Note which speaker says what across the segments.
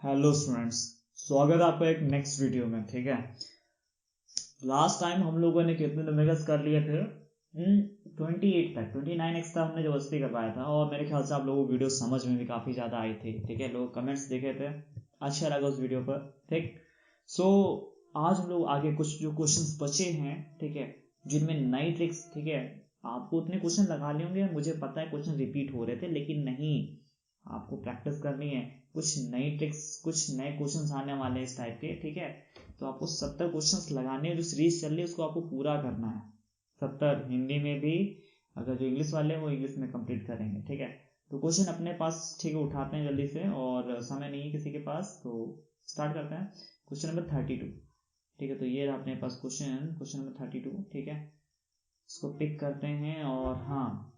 Speaker 1: Hello students, स्वागत है आपका एक नेक्स्ट वीडियो में। ठीक है, लास्ट टाइम हम लोगों ने कितने नंबर्स कर लिए थे? 28 तक, 29x तक हमने जबरदस्ती करवाया था और मेरे ख्याल से आप लोगों को वीडियो समझ में भी काफ़ी ज़्यादा आई थी। ठीक है, लोग कमेंट्स देखे थे, अच्छा लगा उस वीडियो पर। ठीक, सो आज हम लोग आगे कुछ जो क्वेश्चंस बचे हैं, ठीक है, जिनमें नई ट्रिक्स, ठीक है, आपको उतने क्वेश्चन लगा लिए होंगे, मुझे पता है क्वेश्चन रिपीट हो रहे थे, लेकिन नहीं, आपको प्रैक्टिस करनी है। कुछ नई ट्रिक्स, कुछ नए क्वेश्चंस आने वाले हैं इस टाइप के। ठीक है, तो आपको 70 क्वेश्चंस लगाने हैं। जो सीरीज चल रही है उसको आपको पूरा करना है, 70 हिंदी में भी। अगर जो इंग्लिश वाले हैं वो इंग्लिश में कंप्लीट करेंगे। ठीक है, तो क्वेश्चन अपने पास, ठीक है, उठाते हैं जल्दी से, और समय नहीं है किसी के पास, तो स्टार्ट करते हैं। Question number 32। ठीक है, तो ये रहा अपने पास क्वेश्चन नंबर 32। ठीक है, इसको पिक करते हैं। और हाँ,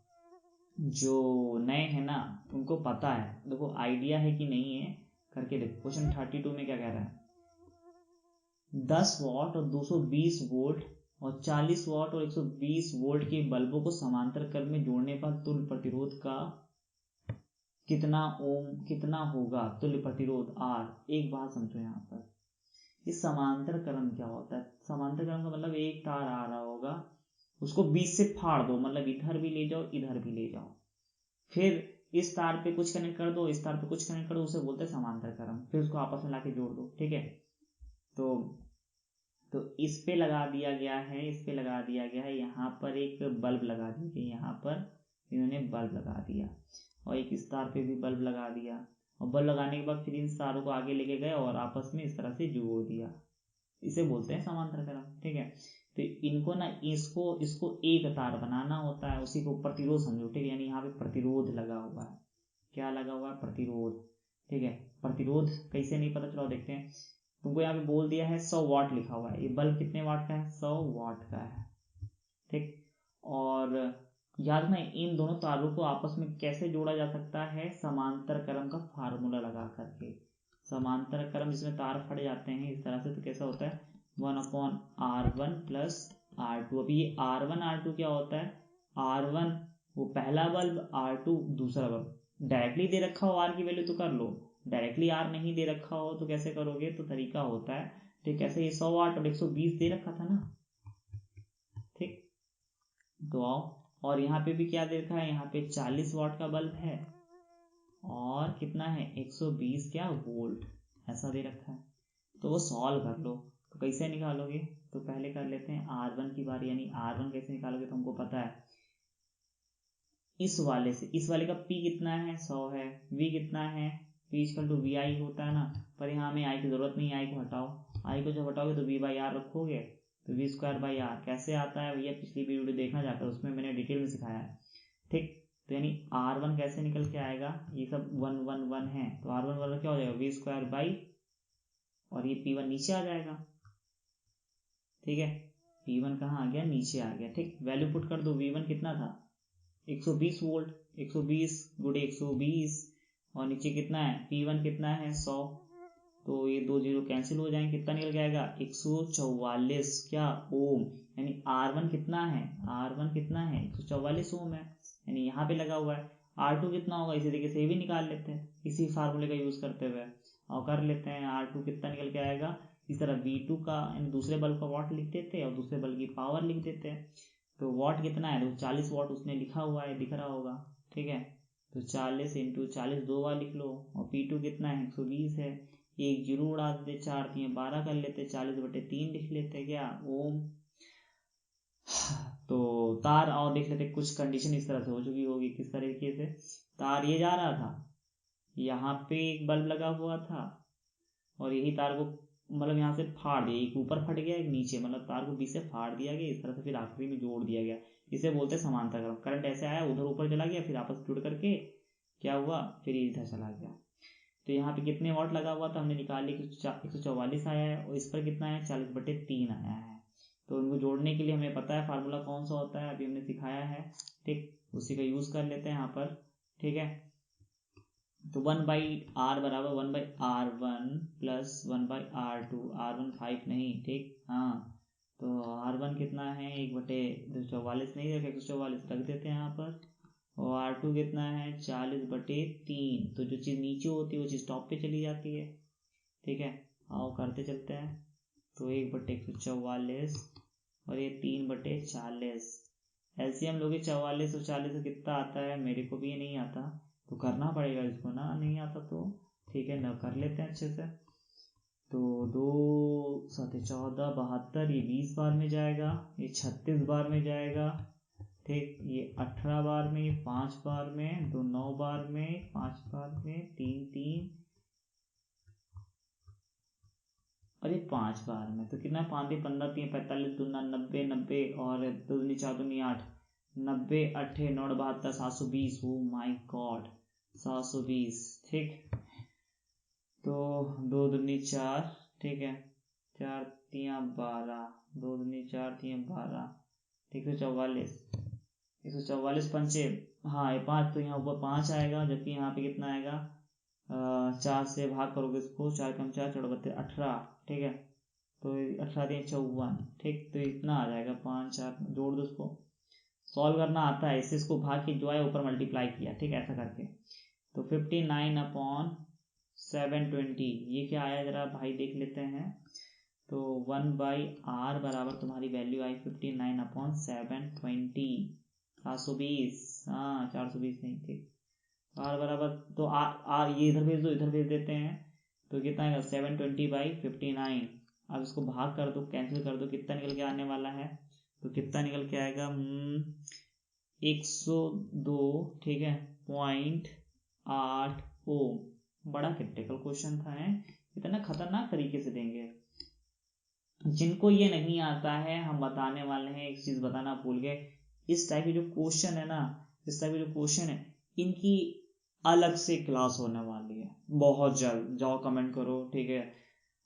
Speaker 1: जो नए हैं ना, उनको पता है, देखो आइडिया है कि नहीं है करके देखो। क्वेश्चन 32 में क्या कह रहा है? 10 वॉट और 220 वोल्ट और 40 वॉट और 120 वोल्ट के बल्बों को समांतर क्रम में जोड़ने पर तुल्य प्रतिरोध का कितना ओम कितना होगा? तुल्य प्रतिरोध आर। एक बात समझो यहाँ पर, इस समांतर क्रम क्या होता है? समांतर क्रम का मतलब एक तार आ रहा होगा, उसको बीच से फाड़ दो, मतलब इधर भी ले जाओ इधर भी ले जाओ, फिर इस तार पे कुछ कनेक्ट कर दो, इस तार पे कुछ कनेक्ट कर दो, उसे बोलते हैं समांतर क्रम। फिर उसको आपस में लाके जोड़ दो। ठीक है, तो इस पे लगा दिया गया है, इस पे लगा दिया गया है, यहाँ पर एक बल्ब लगा दी गई, यहाँ पर इन्होंने बल्ब लगा दिया, और एक इस तार पे भी बल्ब लगा दिया, और बल्ब लगाने के बाद फिर इन तारों को आगे लेके गए और आपस में इस तरह से जोड़ दिया। इसे बोलते हैं समांतर क्रम। ठीक है, तो इनको ना, इसको इसको एक तार बनाना होता है, उसी को प्रतिरोध समझो। ठीक है, यानी यहाँ पे प्रतिरोध लगा हुआ है। क्या लगा हुआ है? प्रतिरोध। ठीक है, प्रतिरोध कैसे नहीं पता चलो देखते हैं। तुमको यहाँ पे बोल दिया है 100 वाट लिखा हुआ है, ये बल्ब कितने वाट का है? 100 वाट का है। ठीक, और याद रखना इन दोनों तारों को आपस में कैसे जोड़ा जा सकता है? समांतर क्रम का फार्मूला लगा करके। समांतर क्रम जिसमें तार फट जाते हैं इस तरह से, तो कैसा होता है? 1/R1 plus R2। अभी ये R1 R2 क्या होता है? R1 वो पहला बल्ब, R2 दूसरा बल्ब। डायरेक्टली दे रखा हो R की वैल्यू तो कर लो, डायरेक्टली R नहीं दे रखा हो तो कैसे करोगे? तो तरीका होता है, ठीक, कैसे? ये 100 वाट और 120 दे रखा था ना। ठीक, तो आओ, और यहाँ पे भी क्या दे रखा है? यहाँ पे 40 वाट का बल्ब है, और कितना है? 120 क्या वोल्ट, ऐसा दे रखा है। तो वो सॉल्व कर लो। तो कैसे निकालोगे? तो पहले कर लेते हैं R1 की बारी, यानी R1 कैसे निकालोगे? तो हमको पता है, इस वाले से, इस वाले का P कितना है? 100 है। V कितना है? P इक्वल टू VI होता है ना, पर यहाँ हमें I की जरूरत नहीं है, I को हटाओ। I को जब हटाओगे तो V/R रखोगे, तो V²/R कैसे आता है भैया? पिछली वीडियो देखना जाकर, उसमें मैंने डिटेल में सिखाया है। ठीक, तो यानी R1 कैसे निकल के आएगा? ये सब 1 1 1 है, तो R1 बराबर क्या हो जाएगा? V², और ये P1 नीचे आ जाएगा। ठीक है, P1 कहाँ आ गया? नीचे आ गया। ठीक, वैल्यू पुट कर दो। V1 कितना था? 120 वोल्ट, 120 गुड़े 120, और नीचे कितना है? P1 कितना है? 100। तो ये दो जीरो कैंसिल हो जाएंगे, कितना निकल के आएगा? 144 क्या ओम। यानी R1 कितना है? R1 कितना है? 144 ओम है, यानी यहाँ पे लगा हुआ है। R2 कितना होगा? इसी तरीके से ये भी निकाल लेते हैं, इसी फार्मूले का यूज करते हुए, और कर लेते हैं। R2 कितना निकल के आएगा? इस तरह V2 का, यानी दूसरे बल्ब का वॉट लिख देते हैं और दूसरे बल्ब की पावर लिख देते हैं। तो वॉट कितना है? तो 40 वॉट उसने लिखा हुआ है, दिख रहा होगा। ठीक है, तो 40 इंटू 40 दो बार लिख लो, और P2 कितना है? 120 है। एक जीरो उड़ा देते, 4 3 12 कर लेते, 40/3 लिख लेते क्या ओम। तो तार, और देख लेते कुछ कंडीशन इस तरह से हो चुकी होगी। किस तरीके से? तार ये जा रहा था, यहाँ पे एक बल्ब लगा हुआ था, और यही तार को मतलब यहाँ से फाड़ दिया, एक ऊपर फट गया एक नीचे, मतलब तार को बीच से फाड़ दिया गया इस तरह से, फिर आखिरी में जोड़ दिया गया। इसे बोलते हैं समांतर क्रम। करंट ऐसे आया, उधर ऊपर चला गया, फिर आपस जुड़ करके क्या हुआ? फिर इधर चला गया। तो यहाँ पे कितने वॉट लगा हुआ था हमने निकाल लिया, 144 आया है, और इस पर कितना है? 40/3 आया है। तो इनको जोड़ने के लिए हमें पता है फार्मूला कौन सा होता है, अभी हमने सिखाया है। ठीक, उसी का यूज कर लेते हैं यहाँ पर। ठीक है, तो 1/R बराबर 1/R1 प्लस 1/R2। R1 5 नहीं, ठीक, हाँ, तो R1 कितना है? 1/44 नहीं रखे, 144 रख देते हैं यहाँ पर, और R2 कितना है? 40/3। तो जो चीज़ नीचे होती है वो चीज़ टॉप पे चली जाती है। ठीक है, आओ करते चलते हैं। तो 1/144 और ये 3/40। एलसीएम लोगे 44 और 40 से कितना आता है, मेरे को भी ये नहीं आता, तो करना पड़ेगा इसको ना, नहीं आता तो ठीक है ना, कर लेते हैं अच्छे से। तो 2 7 14 72, ये 20 बार में जाएगा, ये 36 बार में जाएगा, ठीक, ये 18 बार में, ये 5 बार में, 2 9 बार में, 5 बार में, 3 3 और ये 5 बार में। तो कितना, 5 3 15 3 45 2 90 90 और 2 दूनी 4 दूनी 8, 90 8 9 72 720। ओ माय गॉड, 720, ठीक। तो 2 दूनी 4, ठीक है, 4 3 12, 2 दूनी 4 3 12, 144, 144 पंचे, हाँ ये 5, तो यहाँ ऊपर 5 आएगा, जबकि यहाँ पे कितना आएगा, 4 से भाग करोगे इसको, 4 कम 4 4 32 18, ठीक है, तो 18 3 54, ठीक। तो इतना आ जाएगा, 5 4 जोड़ दो, उसको सॉल्व करना आता है, इससे इसको भाग के जो है ऊपर मल्टीप्लाई किया, ठीक, ऐसा करके। तो 59/720, ये क्या आया जरा भाई देख लेते हैं। तो 1/r बराबर तुम्हारी वैल्यू आई 59/720, 720, हाँ 420 नहीं, ठीक। r बराबर, तो r ये इधर भेज दो, इधर भेज देते हैं, तो कितना आएगा 720/59। अब इसको भाग कर दो, कैंसिल कर दो, कितना निकल के आने वाला है, तो कितना निकल के आएगा 102, ठीक है, .8 ओम। बड़ा क्रिटिकल क्वेश्चन था, है इतना खतरनाक तरीके से देंगे। जिनको ये नहीं आता है, हम बताने वाले हैं, एक चीज बताना भूल गए, इस टाइप के जो क्वेश्चन है ना, इस टाइप के जो क्वेश्चन है, इनकी अलग से क्लास होने वाली है बहुत जल्द, जाओ कमेंट करो, ठीक है,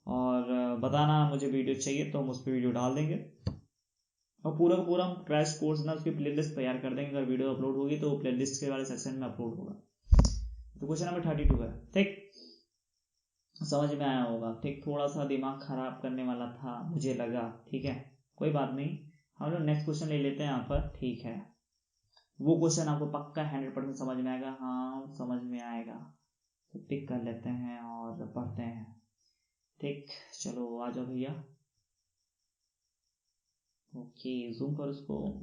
Speaker 1: और बताना मुझे वीडियो चाहिए तो हम उस पर वीडियो डाल देंगे, और पूरा का पूरा हम क्रैश कोर्स ना उसकी प्लेलिस्ट तैयार कर देंगे, अगर वीडियो अपलोड होगी तो प्लेलिस्ट के वाले सेक्शन में अपलोड होगा। तो क्वेश्चन नंबर 32 है, ठीक, समझ में आया होगा, ठीक। थोड़ा सा दिमाग खराब करने वाला था मुझे लगा, ठीक है, कोई बात नहीं, हम लोग नेक्स्ट क्वेश्चन ले लेते हैं यहाँ पर, ठीक है। वो क्वेश्चन आपको पक्का 100% समझ में आएगा, हाँ समझ में आएगा, तो पिक कर लेते हैं और पढ़ते हैं, ठीक। चलो आ जाओ भैया, ओके जूम कर उसको,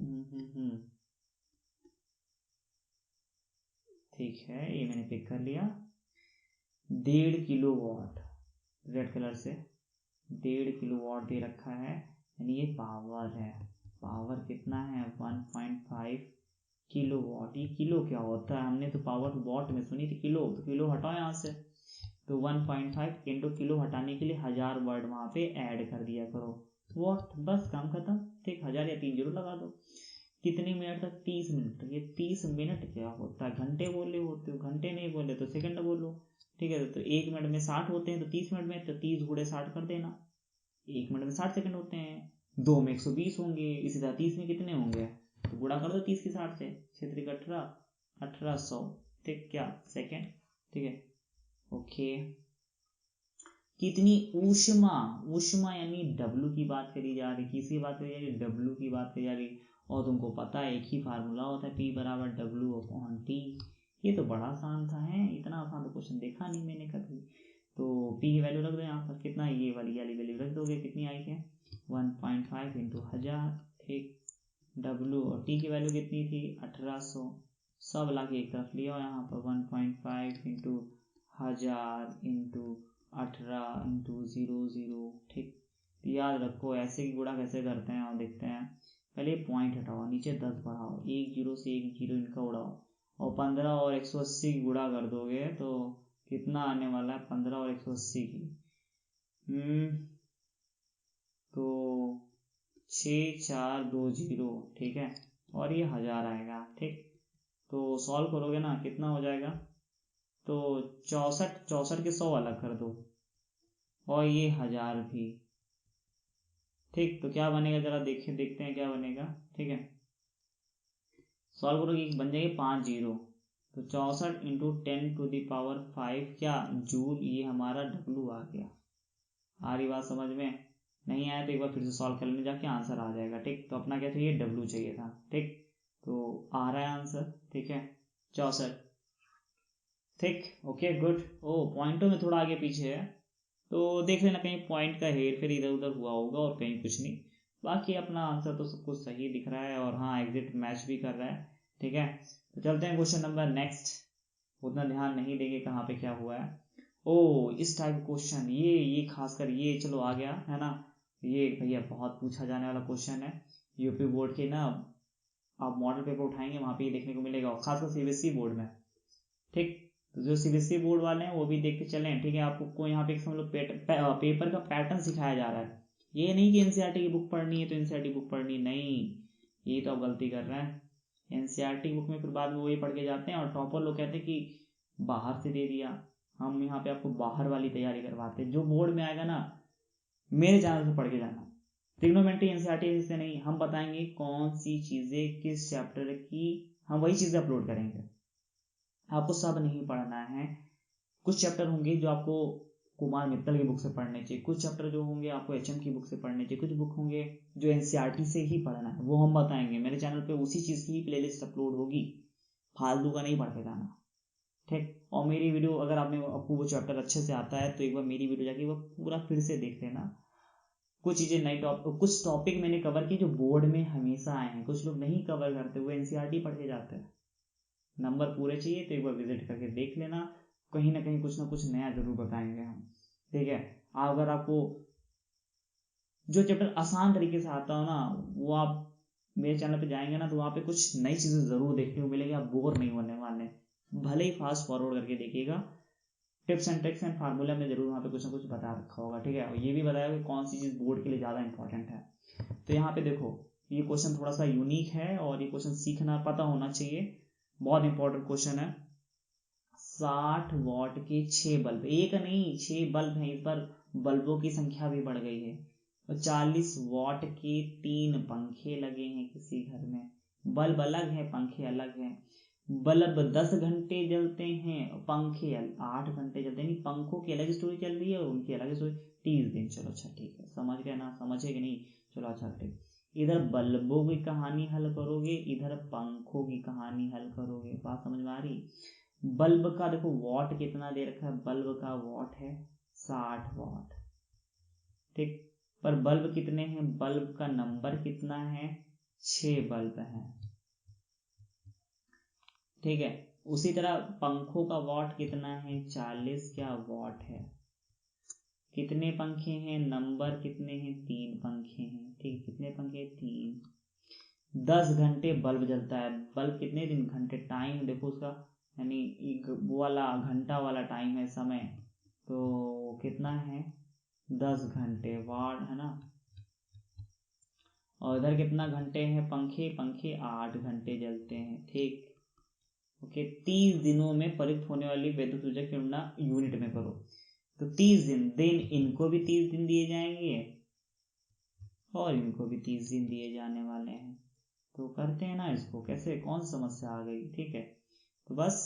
Speaker 1: ठीक है, ये मैंने पिक कर लिया। 1.5 किलोवाट, रेड कलर से 1.5 किलोवाट दे रखा है, यानी ये पावर है, पावर कितना है 1.5 किलोवाट। ये किलो क्या होता है, हमने तो पावर वॉट में सुनी थी, किलो, तो किलो हटाओ यहाँ से, तो 1.5 इंटू किलो हटाने के लिए 1000 वर्ड वहां पे ऐड कर दिया करो, वॉट, बस काम खत्म, ठीक। 1000 या 3 जीरो लगा दो। कितनी मिनट तक, 30 मिनट तक। ये 30 मिनट क्या होता है, घंटे बोले होते हो, घंटे नहीं बोले तो सेकंड बोलो, ठीक है। तो 1 मिनट में 60 होते हैं, तो 30 मिनट में तो 30 गुणे 60 कर देना, 1 मिनट में 60 सेकंड होते हैं, 2 में 120 होंगे, इसी तरह 30 में कितने होंगे, तो गुणा कर दो 30 की 60 से, 6 3 18, 1800, ठीक, क्या सेकंड, ठीक है, ओके। कितनी ऊष्मा, ऊष्मा यानी डब्लू की बात करी जा रही, किसी बात करी जा रही, डब्लू की बात करी जा रही, और तुमको पता है एक ही फार्मूला होता है, P बराबर W/T। ये तो बड़ा आसान था, है इतना आसान तो क्वेश्चन देखा नहीं मैंने कभी। तो P की वैल्यू रख दो यहाँ पर, कितना, ये वाली वैल्यू रख दोगे, कितनी आई है 1.5 इंटू 1000, ठीक। W और T की वैल्यू कितनी थी 1800, सब ला के एक तरफ लिया यहाँ पर, 1.5 इंटू 1000 इंटू 18 इंटू 00, ठीक। याद रखो ऐसे की गुणा कैसे करते हैं, और देखते हैं। पहले पॉइंट हटाओ, नीचे 10 बढ़ाओ, एक जीरो से एक जीरो इनका उड़ाओ, और 15 और 180 की गुणा कर दोगे तो कितना आने वाला है, 15 और 180 की, तो 6420, ठीक है, और ये 1000 आएगा, ठीक। तो सॉल्व करोगे ना, कितना हो जाएगा, तो 64 के 100 अलग कर दो, और ये 1000 भी, ठीक। तो क्या बनेगा जरा देखते हैं क्या बनेगा, ठीक है। सॉल्व करोगे बन जाएंगे 5 जीरो, तो 64 इंटू 10⁵ क्या जूल, ये हमारा डब्लू आ गया। आ रही बात समझ में, नहीं आया तो एक बार फिर से सॉल्व कर लेने, जाके आंसर आ जाएगा, ठीक। तो अपना क्या चाहिए, डब्लू चाहिए था, ठीक। तो आ रहा है आंसर, ठीक है 64, ठीक, ओके गुड। ओ पॉइंटों में थोड़ा आगे पीछे है, तो देख लेना कहीं पॉइंट का हेर फेर इधर उधर हुआ होगा और कहीं कुछ नहीं। बाकी अपना आंसर तो सब कुछ सही दिख रहा है और हाँ एग्जिट मैच भी कर रहा है। ठीक है, तो चलते हैं क्वेश्चन नंबर नेक्स्ट। उतना ध्यान नहीं देंगे कहाँ पे क्या हुआ है। ओ इस टाइप क्वेश्चन, ये खासकर ये चलो आ गया है ना। ये भैया बहुत पूछा जाने वाला क्वेश्चन है। यूपी बोर्ड के ना आप मॉडल पेपर उठाएंगे वहां पे ये देखने को मिलेगा, और खासकर सीबीएसई बोर्ड में। ठीक, तो जो सीबीएसई बोर्ड वाले हैं वो भी देखते चलें। ठीक है, आपको यहाँ पे समझ लो पेपर का पैटर्न सिखाया जा रहा है। ये नहीं कि एनसीईआरटी की बुक पढ़नी है तो एनसीईआरटी बुक पढ़नी नहीं, ये तो आप गलती कर रहे हैं। एनसीईआरटी बुक में फिर बाद में वही पढ़ के जाते हैं और टॉपर लोग कहते हैं कि बाहर से दे दिया। हम यहाँ पे आपको बाहर वाली तैयारी करवाते हैं। जो बोर्ड में आएगा ना मेरे चैनल से पढ़ के जाना। ट्रिग्नोमेट्री एनसीईआरटी से नहीं, हम बताएंगे कौन सी चीजें किस चैप्टर की, हम वही चीजें अपलोड करेंगे। आपको सब नहीं पढ़ना है। कुछ चैप्टर होंगे जो आपको कुमार मित्तल की बुक से पढ़ने चाहिए, कुछ चैप्टर जो होंगे आपको एचएम की बुक से पढ़ने चाहिए, कुछ बुक होंगे जो एनसीईआरटी से ही पढ़ना है, वो हम बताएंगे। मेरे चैनल पे उसी चीज की ही प्लेलिस्ट अपलोड होगी, फालतू का नहीं पढ़ के जाना। ठीक, और मेरी वीडियो अगर आपको वो चैप्टर अच्छे से आता है तो एक बार मेरी वीडियो जाके वो पूरा फिर से देख लेना। कुछ चीजें नई कुछ टॉपिक मैंने कवर किए जो बोर्ड में हमेशा आए हैं, कुछ लोग नहीं कवर करते, वो एनसीईआरटी पढ़ के जाते हैं। नंबर पूरे चाहिए तो एक बार विजिट करके देख लेना, कहीं ना कहीं कुछ ना कुछ नया जरूर बताएंगे हम। ठीक है, अगर आपको जो चैप्टर आसान तरीके से आता हो ना, वो आप मेरे चैनल पे जाएंगे ना तो वहाँ पे कुछ नई चीजें जरूर देखने को मिलेगी, आप बोर नहीं होने वाले। भले ही फास्ट फॉरवर्ड करके देखिएगा, tips and tricks and formula में जरूर वहाँ पे कुछ ना कुछ बता रखा होगा। ठीक है, और ये भी बताया कि कौन सी चीज बोर्ड के लिए ज्यादा इंपॉर्टेंट है। तो यहाँ पे देखो ये क्वेश्चन थोड़ा सा यूनिक है और ये क्वेश्चन सीखना पता होना चाहिए, बहुत इंपॉर्टेंट क्वेश्चन है। 60 वॉट के 6 बल्ब, एक नहीं 6 बल्ब हैं, इस बार बल्बों की संख्या भी बढ़ गई है। और 40 वॉट के 3 पंखे लगे हैं किसी घर में। बल्ब अलग है, पंखे अलग हैं। बल्ब 10 घंटे जलते हैं, पंखे 8 घंटे जलते हैं। पंखों की अलग स्टोरी चल रही है और उनकी अलग स्टोरी। 30 दिन, चलो अच्छा ठीक है, समझ गए ना, समझे कि नहीं, चलो अच्छा ठीक। इधर बल्बों की कहानी हल करोगे, इधर पंखों की कहानी हल करोगे, बात समझ में आ रही। बल्ब का देखो वॉट कितना दे रखा है, बल्ब का वॉट है 60 वॉट। ठीक, पर बल्ब कितने हैं, बल्ब का नंबर कितना है, 6 बल्ब हैं। ठीक है, उसी तरह पंखों का वॉट कितना है, 40 क्या वॉट है। कितने पंखे हैं, नंबर कितने हैं, 3 पंखे हैं। ठीक, कितने पंखे, 3। 10 घंटे बल्ब जलता है। बल्ब कितने दिन, घंटे, टाइम देखो उसका, यानी वो वाला घंटा वाला टाइम है, समय, तो कितना है 10 घंटे वाट है ना। और इधर कितना घंटे हैं, पंखे 8 घंटे जलते हैं। ठीक, ओके, 30 दिनों में परित होने वाली विद्युत ऊर्जा की गणना यूनिट में करो। तो 30 दिन इनको भी 30 दिन दिए जाएंगे और इनको भी 30 दिन दिए जाने वाले हैं। तो करते हैं ना इसको, कैसे, कौन सी समस्या आ गई। ठीक है, तो बस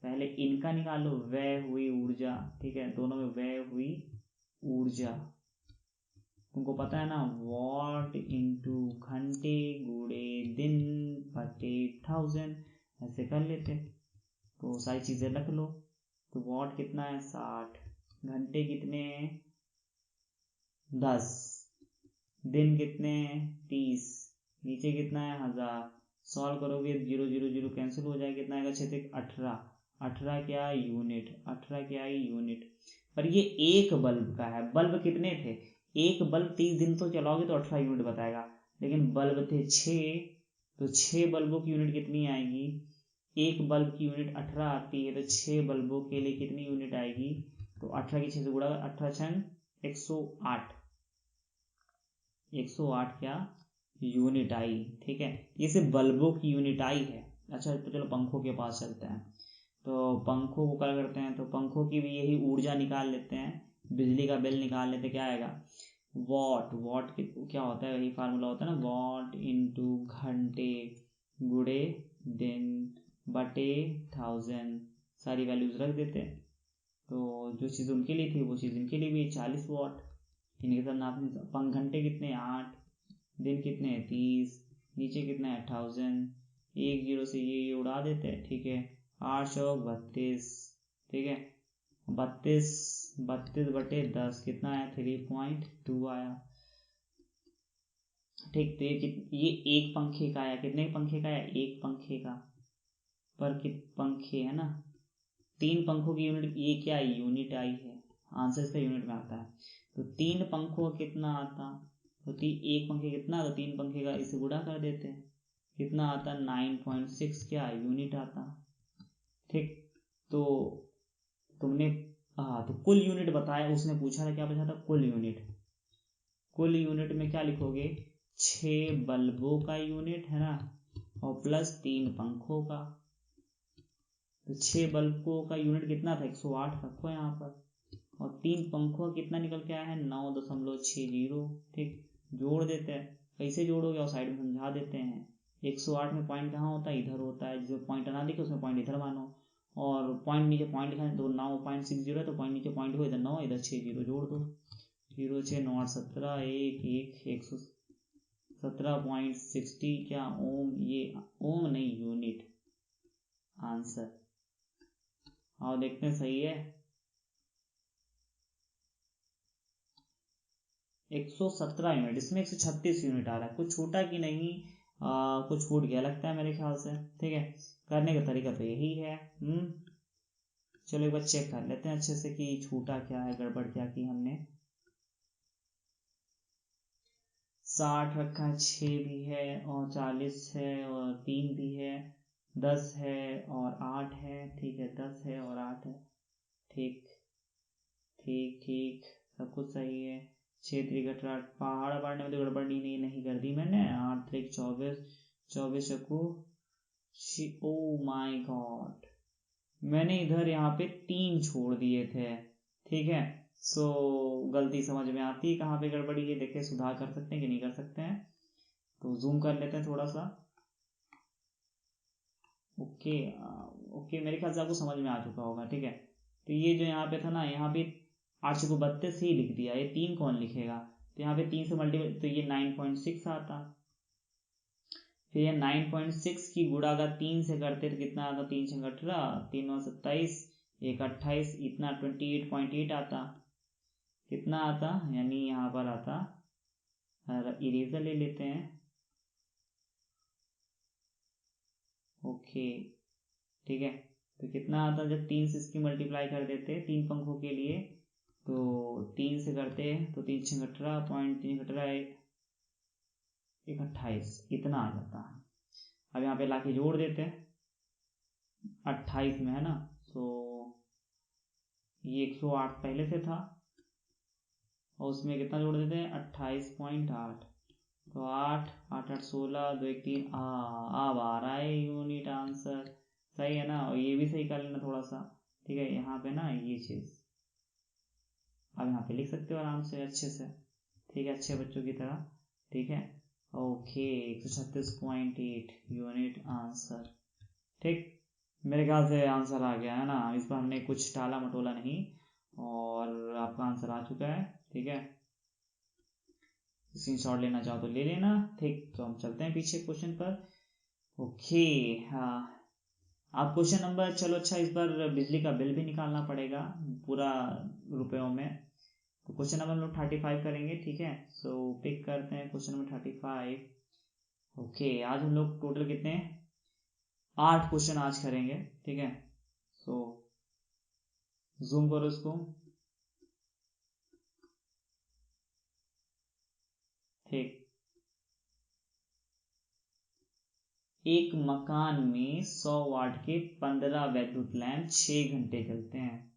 Speaker 1: पहले इनका निकालो, व्यय हुई ऊर्जा। ठीक है, दोनों में व्यय हुई ऊर्जा, तुमको पता है ना, वॉट इंटू घंटे गुणे दिन बटे 1000, ऐसे कर लेते। तो सारी चीजें रख लो। तो वॉट कितना है 60, घंटे कितने हैं 10, दिन कितने हैं 30, नीचे कितना है 1000। सॉल्व करोगे 0 0 0 कैंसिल हो जाएगा, कितना आएगा 6 18, 18 क्या यूनिट, 18 क्या यूनिट। पर ये एक बल्ब का है, बल्ब कितने थे, एक बल्ब 30 दिन तो चलाओगे तो 18 यूनिट बताएगा, लेकिन बल्ब थे 6, तो 6 बल्बों की यूनिट कितनी आएगी, एक बल्ब की यूनिट 18 आती है, तो 6 बल्बों के लिए कितनी यूनिट आएगी, तो 18 की 6 से गुणा, 18 छंग 108, 108 क्या यूनिट आई। ठीक है, ये सिर्फ बल्बों की यूनिट आई है। अच्छा तो चलो पंखों के पास चलते हैं। तो पंखों को क्या करते हैं, तो पंखों की भी यही ऊर्जा निकाल लेते हैं, बिजली का बिल निकाल लेते हैं। क्या आएगा, वॉट, वॉट क्या होता है, वही फार्मूला होता है ना, वॉट इंटू घंटे गुणे दिन बटे 1000, सारी वैल्यूज रख देते हैं। तो जो चीज़ उनके लिए थी वो चीज़ इनके लिए भी 40 वॉट, इनके साथ नापने। घंटे कितने 8, दिन कितने 30, नीचे कितना है 1000, एक जीरो से ये उड़ा देते हैं। ठीक है, 8 चौक 32, ठीक है 32 32/10 कितना आया? 3.2 आया। ठीक, तो ये एक पंखे का आया। कितने पंखे का आया? एक पंखे का। पर पंखे है ना, 3 पंखों की यूनिट, ये क्या यूनिट आई है, आंसर इसका यूनिट में आता है। तो 3 पंखों का कितना आता? तो एक पंखे कितना? तो 3 पंखे का इसे गुणा कर देते हैं, कितना आता? 9.6 क्या यूनिट आता। ठीक, तो तुमने तो कुल यूनिट बताया, उसने पूछा था, क्या पूछा था? कुल यूनिट। कुल यूनिट में क्या लिखोगे? 6 बल्बों का यूनिट है ना, और प्लस 3 पंखों का। तो 6 बल्बों का यूनिट कितना था? 108 रखो यहाँ पर, और 3 पंखों का कितना निकल के आया है? 9.60। ठीक, जोड़ देते हैं। कैसे जोड़ोगे? और साइड में समझा देते हैं। 108 में पॉइंट कहाँ होता है? इधर होता है। जिसमें पॉइंट ना दिखे उसमें पॉइंट इधर मानो, और पॉइंट नीचे पॉइंट लिखा है तो 9.60 है, तो पॉइंट नीचे पॉइंट हो, इधर 9 इधर 60, जोड़ दो। 0 6 9 8 17 117.60 क्या ओम? ये ओम नहीं, यूनिट आंसर। आओ देखते हैं, सही है। 117 यूनिट, इसमें 136 यूनिट आ रहा है। कुछ छूटा कि नहीं? कुछ छूट गया लगता है मेरे ख्याल से। ठीक है, करने का तरीका तो यही है। चलो एक बार चेक कर लेते हैं अच्छे से कि छूटा क्या है, गड़बड़ क्या की हमने। 60 रखा है, 6 भी है, और 40 है, और 3 भी है, 10 है और 8 है। ठीक है, 10 है और 8 है। ठीक ठीक ठीक, सब कुछ सही है। 6 3 18, पहाड़ पढ़ने में तो गड़बड़ नहीं कर दी मैंने। 8 3 24, 24 चक्कू। ओ माय गॉड, मैंने इधर यहाँ पे 3 छोड़ दिए थे। ठीक है, सो गलती समझ में आती है कहाँ पे गड़बड़ी है। देखे, सुधार कर सकते हैं कि नहीं कर सकते हैं। तो जूम कर लेते हैं थोड़ा सा। ओके ओके, मेरे ख्याल से आपको समझ में आ चुका होगा। ठीक है, तो ये जो यहाँ पे था ना, यहाँ पे 8 को 32 ही लिख दिया। ये 3 कौन लिखेगा? तो यहाँ पे 3 से मल्टीपल, तो ये 9.6 आता। फिर ये 9.6 की गुणा अगर 3 से करते तो कितना आता? 3 से 18, 3 9 27, 1 28, इतना 28.8 आता। कितना आता? यानी यहाँ पर आता, इरेजर ले लेते हैं। ओके, ठीक है, तो कितना आता जब 3 से इसकी मल्टीप्लाई कर देते 3 पंखों के लिए? तो 3 से करते तो 3 6 18, पॉइंट 3 18 1 28, इतना आ जाता है। अब यहाँ पे लाके जोड़ देते हैं 28 में, है ना। तो ये 108 पहले से था, और उसमें कितना जोड़ देते हैं? 28.8। तो 8 8 8 16, 2 1 3, अब आ रहा है यूनिट आंसर। सही है ना, और ये भी सही कर लेना थोड़ा सा। ठीक है, यहाँ पे ना ये चीज अब यहाँ पे लिख सकते हो आराम से अच्छे से। ठीक है, अच्छे बच्चों की तरह। ठीक है, ओके, 136.8 यूनिट आंसर। ठीक, मेरे ख्याल से आंसर आ गया है ना। इस पर हमने कुछ टाला मटोला नहीं, और आपका आंसर आ चुका है। ठीक है, स्क्रीनशॉट लेना चाहो तो ले लेना। ठीक, तो हम चलते हैं पीछे क्वेश्चन पर। ओके, हाँ, आप क्वेश्चन नंबर, चलो अच्छा, इस बार बिजली का बिल भी निकालना पड़ेगा पूरा रुपयों में। तो क्वेश्चन नंबर हम लोग 35 करेंगे। ठीक है, सो पिक करते हैं क्वेश्चन नंबर 35। ओके, आज हम लोग टोटल कितने 8 क्वेश्चन आज करेंगे। ठीक है, सो जूम करो इसको। ठीक, एक मकान में 100 वाट के 15 वैद्युत लैंप 6 घंटे चलते हैं।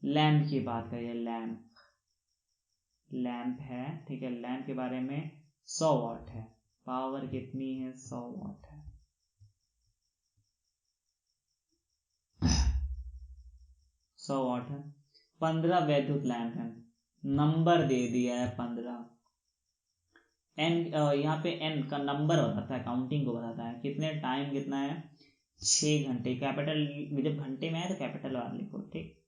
Speaker 1: लैंप की बात करिए, लैंप है। ठीक है, लैंप के बारे में 100 वाट है, पावर कितनी है? 100 वाट है। 100 वाट है, 15 वैद्युत लैंप है, नंबर दे दिया है 15। एन, यहाँ पे एन का नंबर बताता है, काउंटिंग को बताता है। कितने टाइम कितना है? 6 घंटे। कैपिटल, जब घंटे में आए तो कैपिटल वाला लिखो। ठीक,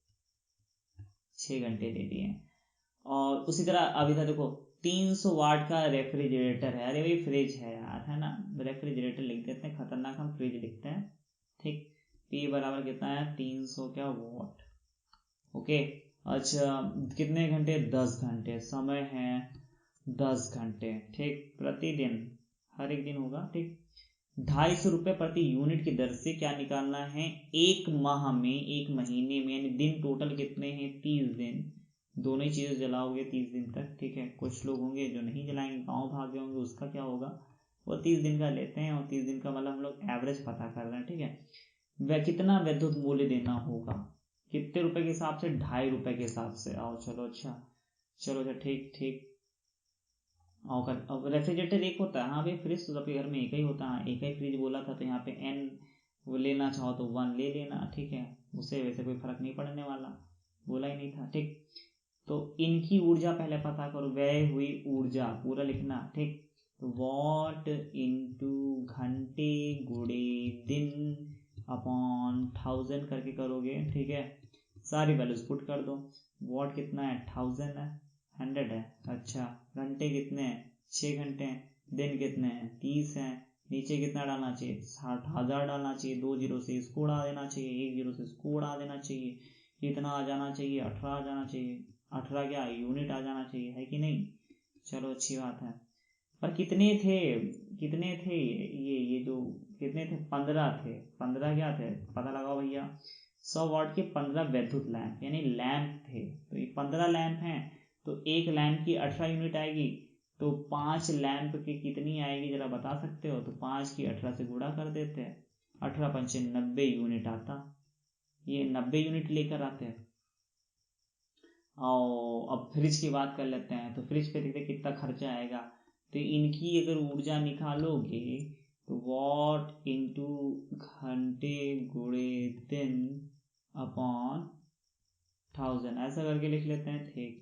Speaker 1: 6 घंटे दे दिए। और उसी तरह अभी था, देखो 300 वाट का रेफ्रिजरेटर है। अरे भाई फ्रिज है यार, है ना, रेफ्रिजरेटर लिख देते हैं, खतरनाक हम फ्रिज लिखते हैं। ठीक, P बराबर कितना है? 300 क्या वाट। ओके, अच्छा कितने घंटे, 10 घंटे, समय है 10 घंटे, ठीक, प्रतिदिन, हर एक दिन होगा, ठीक। 250 रुपये प्रति यूनिट की दर से क्या निकालना है, एक माह में, एक महीने में, यानी दिन टोटल कितने हैं, 30 दिन, दोनों ही चीजें जलाओगे 30 दिन तक, ठीक है। कुछ लोग होंगे जो नहीं जलाएंगे, गाँव भागे होंगे, उसका क्या होगा, वो 30 दिन का लेते हैं, और 30 दिन का मतलब हम लोग एवरेज पता कर रहे हैं, ठीक है। वह कितना विद्युत मूल्य देना होगा, कितने रुपए के हिसाब से, 2.5 रुपए के हिसाब से, आओ चलो, अच्छा चलो, अच्छा ठीक ठीक, आओ कर। अब रेफ्रिजरेटर एक होता है, हाँ भाई, फ्रिज तो सबके घर में एक ही होता है, एक ही फ्रिज बोला था, तो यहाँ पे n वो लेना चाहो तो 1 ले लेना, ठीक है, उससे वैसे कोई फर्क नहीं पड़ने वाला, बोला ही नहीं था, ठीक। तो इनकी ऊर्जा पहले पता करो, व्यय हुई ऊर्जा पूरा लिखना, ठीक। वॉट इंटू घंटे गुणे दिन अपॉन 1000 करके करोगे, ठीक है। सारी वैल्यूज पुट कर दो। वॉट कितना है, 1000 है, 100 है, अच्छा। घंटे कितने हैं, 6 घंटे हैं। दिन कितने हैं, 30 हैं। नीचे कितना डालना चाहिए, 60,000 डालना चाहिए, 2 जीरो से इसको उड़ा देना चाहिए, 1 जीरो से इसको उड़ा देना चाहिए, कितना आ जाना चाहिए, 18 आ जाना चाहिए, 18 क्या यूनिट आ जाना चाहिए, है कि नहीं। चलो अच्छी बात है। पर कितने थे, कितने थे ये जो कितने थे, 15 थे, 15 क्या थे, पता लगाओ भैया। 100 वाट के 15 वैद्युत लैंप यानी लैंप थे, तो ये 15 लैंप हैं, तो एक लैंप की 18 यूनिट आएगी, तो 5 लैंप की कितनी आएगी जरा बता सकते हो, तो 5 की 18 से गुणा कर देते हैं, 18 पंचे 90 यूनिट आता, ये 90 यूनिट लेकर आते हैं। और अब फ्रिज की बात कर लेते हैं, तो फ्रिज पे देखते कितना खर्चा आएगा, तो इनकी अगर ऊर्जा निकालोगे तो वॉट इंटू घंटे गुणे दिन अपॉन 1000 ऐसा करके लिख लेते हैं, ठीक।